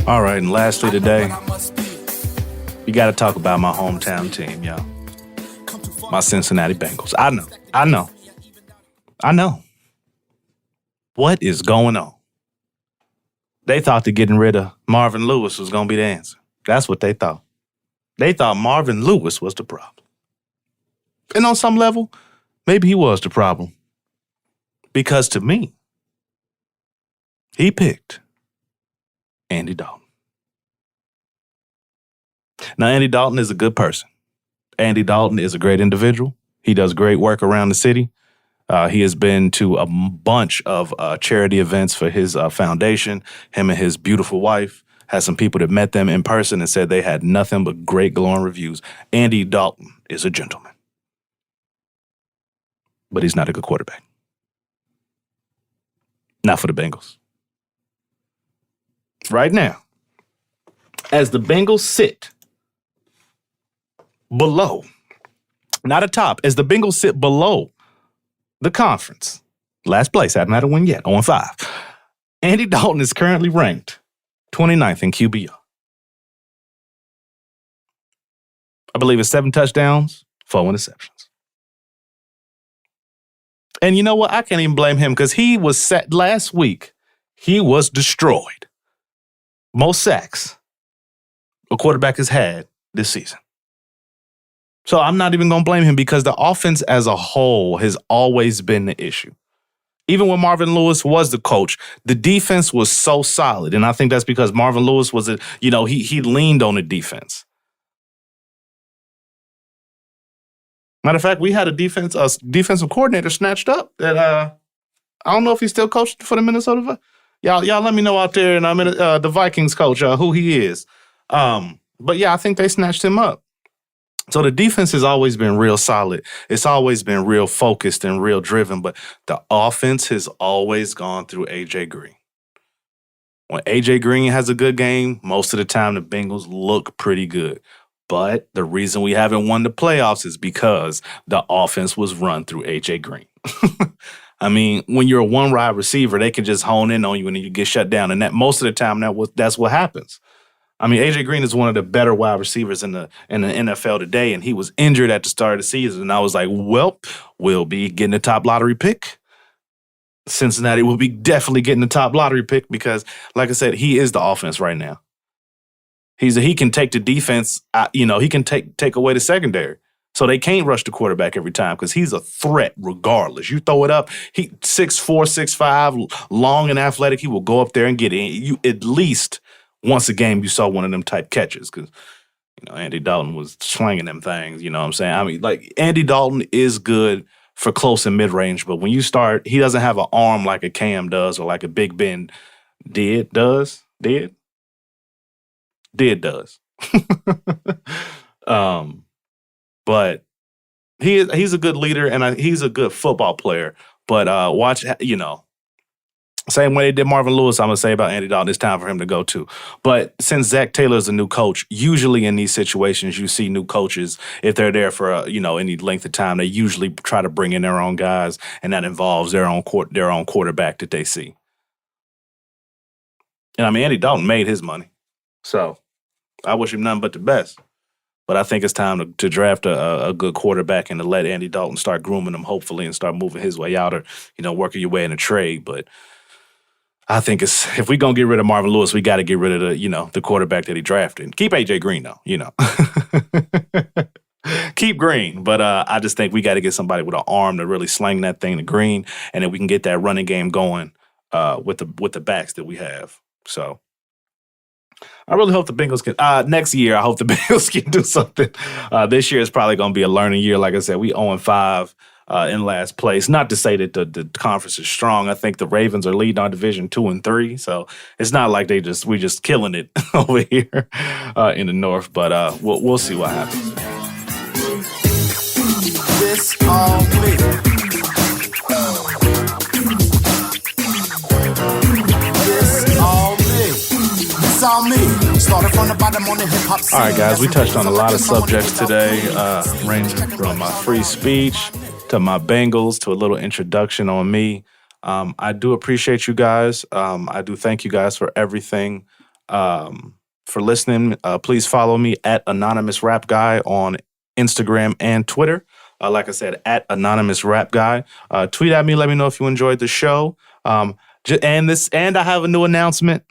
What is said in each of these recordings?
All right, and lastly today, you got to talk about my hometown team, y'all. My Cincinnati Bengals. I know. What is going on? They thought that getting rid of Marvin Lewis was going to be the answer. That's what they thought. They thought Marvin Lewis was the problem. And on some level, maybe he was the problem. Because to me, he picked Andy Dalton. Now, Andy Dalton is a good person. Andy Dalton is a great individual. He does great work around the city. He has been to a bunch of charity events for his foundation. Him and his beautiful wife. Has some people that met them in person and said they had nothing but great glowing reviews. Andy Dalton is a gentleman. But he's not a good quarterback. Not for the Bengals. Right now, as the Bengals sit below, not atop, as the Bengals sit below the conference, last place, haven't had a win yet, 0-5. Andy Dalton is currently ranked 29th in QBR. I believe it's 7 touchdowns, 4 interceptions. And you know what? I can't even blame him because he was set last week. He was destroyed. Most sacks a quarterback has had this season. So I'm not even going to blame him because the offense as a whole has always been the issue. Even when Marvin Lewis was the coach, the defense was so solid. And I think that's because Marvin Lewis was, he leaned on the defense. Matter of fact, we had a defensive coordinator snatched up that I don't know if he's still coaching for the Minnesota. Y'all let me know out there, and the Vikings coach who he is. But yeah, I think they snatched him up. So the defense has always been real solid. It's always been real focused and real driven, but the offense has always gone through A.J. Green. When A.J. Green has a good game, most of the time the Bengals look pretty good. But the reason we haven't won the playoffs is because the offense was run through A.J. Green. I mean, when you're a one-wide receiver, they can just hone in on you and then you get shut down. And that most of the time, that's what happens. I mean, A.J. Green is one of the better wide receivers in the NFL today, and he was injured at the start of the season. And I was like, well, we'll be getting a top lottery pick. Cincinnati will be definitely getting the top lottery pick because, like I said, he is the offense right now. He can take the defense, he can take away the secondary. So they can't rush the quarterback every time because he's a threat regardless. You throw it up, he 6'4", 6'5", long and athletic. He will go up there and get in. You at least once a game you saw one of them type catches because, Andy Dalton was slinging them things. You know what I'm saying? I mean, like Andy Dalton is good for close and mid-range, but when you start, he doesn't have an arm like a Cam does or like a Big Ben does. But he's a good leader and he's a good football player. But watch, same way they did Marvin Lewis, I'm going to say about Andy Dalton, it's time for him to go too. But since Zach Taylor is a new coach, usually in these situations, you see new coaches, if they're there for, any length of time, they usually try to bring in their own guys, and that involves their own quarterback that they see. And I mean, Andy Dalton made his money. So I wish him nothing but the best. But I think it's time to draft a good quarterback and to let Andy Dalton start grooming him, hopefully, and start moving his way out or, working your way in a trade. But I think if we're going to get rid of Marvin Lewis, we got to get rid of the quarterback that he drafted. Keep A.J. Green, though, Keep Green. But I just think we got to get somebody with an arm to really sling that thing to Green, and then we can get that running game going with the backs that we have. So I really hope the Bengals can. Next year, I hope the Bengals can do something. This year is probably going to be a learning year. Like I said, we 0-5 in last place. Not to say that the conference is strong. I think the Ravens are leading our division 2-3. So it's not like we just killing it over here in the North. But we'll see what happens. This all me. All right, guys, we touched on a lot of subjects today, ranging from my free speech to my Bengals to a little introduction on me. I do appreciate you guys. I do thank you guys for everything, for listening. Please follow me at Anonymous Rap Guy on Instagram and Twitter. Like I said, at Anonymous Rap Guy. Tweet at me. Let me know if you enjoyed the show. And I have a new announcement.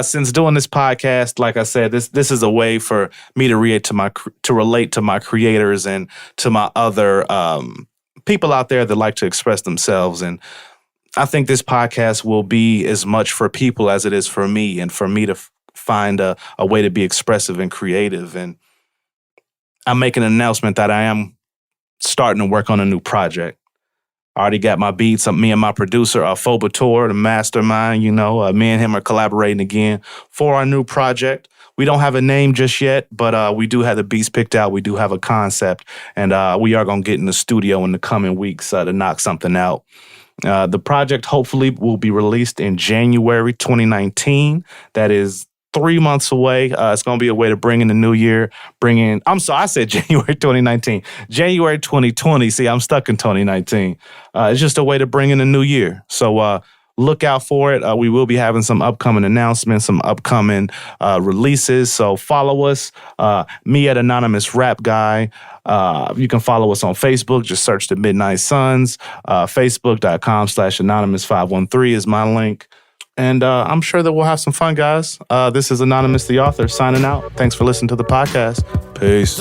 Since doing this podcast, like I said, this is a way for me to relate to my creators and to my other people out there that like to express themselves. And I think this podcast will be as much for people as it is for me, and for me to find a way to be expressive and creative. And I'm making an announcement that I am starting to work on a new project. I already got my beats. Me and my producer, Fobator, the mastermind, me and him are collaborating again for our new project. We don't have a name just yet, but we do have the beats picked out. We do have a concept, and we are going to get in the studio in the coming weeks to knock something out. The project hopefully will be released in January 2019. That is 3 months away. It's going to be a way to bring in the new year, I said January 2019, January 2020. See, I'm stuck in 2019. It's just a way to bring in the new year. So look out for it. We will be having some upcoming announcements, some upcoming releases. So follow us, me at Anonymous Rap Guy. You can follow us on Facebook. Just search the Midnight Suns. Facebook.com/Anonymous513 is my link. And I'm sure that we'll have some fun, guys. This is Anonymous the Author signing out. Thanks for listening to the podcast. Peace.